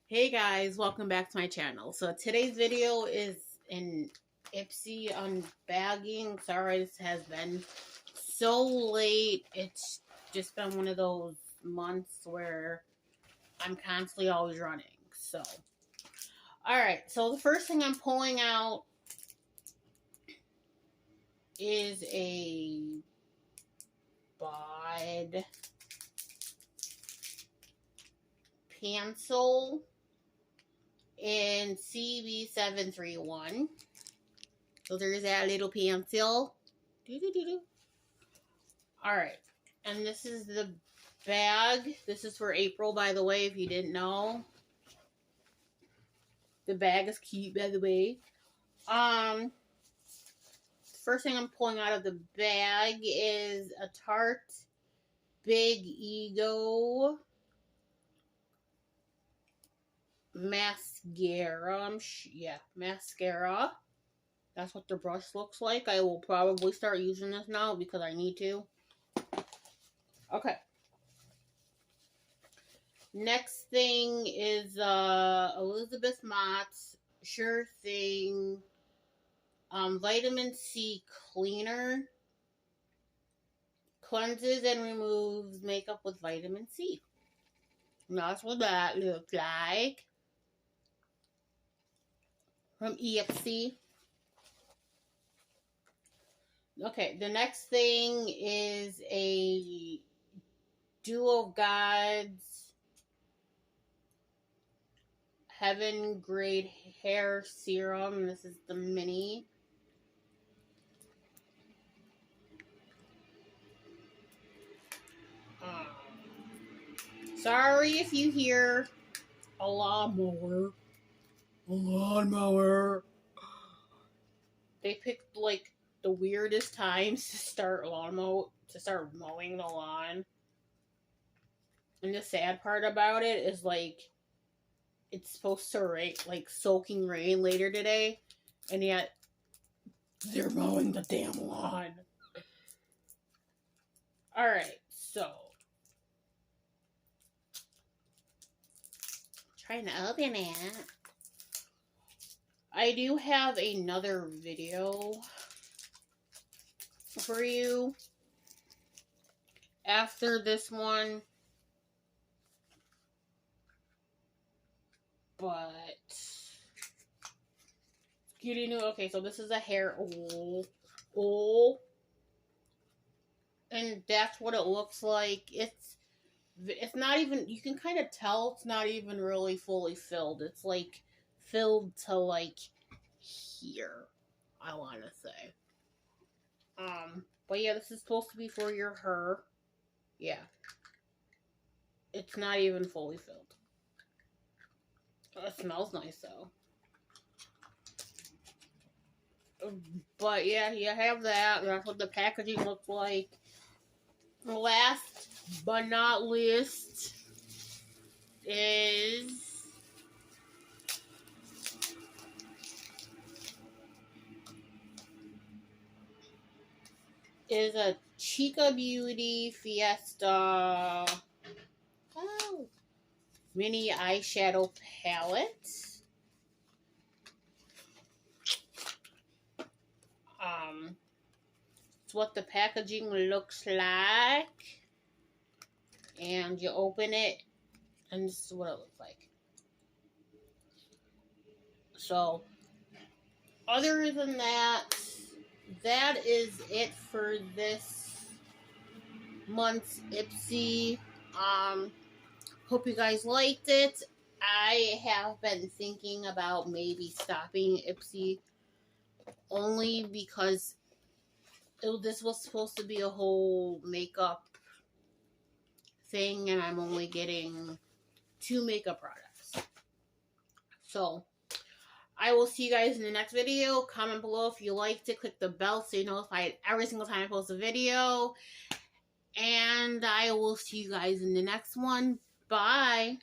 Hey guys, welcome back to my channel. So today's video is an Ipsy unbagging. Sorry this has been so late. It's just been one of those months where I'm constantly always running. So, alright, so the first thing I'm pulling out is a bod pencil in CB731. So there's that little pencil. Alright. And this is the bag. This is for April, by the way, if you didn't know. The bag is cute, by the way. First thing I'm pulling out of the bag is a Tarte Big Ego mascara. Mascara. That's what the brush looks like. I will probably start using this now because I need to. Okay. Next thing is Elizabeth Mott's Sure Thing Vitamin C Cleaner. Cleanses and removes makeup with vitamin C. And that's what that looks like. From Ipsy. Okay, the next thing is a Duo Gods Heaven Grade Hair Serum. This is the mini. Sorry if you hear a lawnmower. They picked like the weirdest times to start mowing the lawn. And the sad part about it is like it's supposed to rain, like soaking rain later today, and yet they're mowing the damn lawn. Alright, so trying to open it. I do have another video for you after this one, but getting to okay, so this is a hair oil, and that's what it looks like. It's not even, you can kind of tell it's not even really fully filled. It's like filled to like here, I want to say. But yeah, this is supposed to be for your hair. Yeah. It's not even fully filled. It smells nice though. But yeah, you have that. That's what the packaging looks like. Last but not least is a Chica Beauty Fiesta mini eyeshadow palette. It's what the packaging looks like. And you open it, and this is what it looks like. So, other than that, that is it for this month's Ipsy. Hope you guys liked it. I have been thinking about maybe stopping Ipsy only because this was supposed to be a whole makeup thing, and I'm only getting 2 makeup products. So, I will see you guys in the next video. Comment below if you liked it. Click the bell so you're notified every single time I post a video. And I will see you guys in the next one. Bye.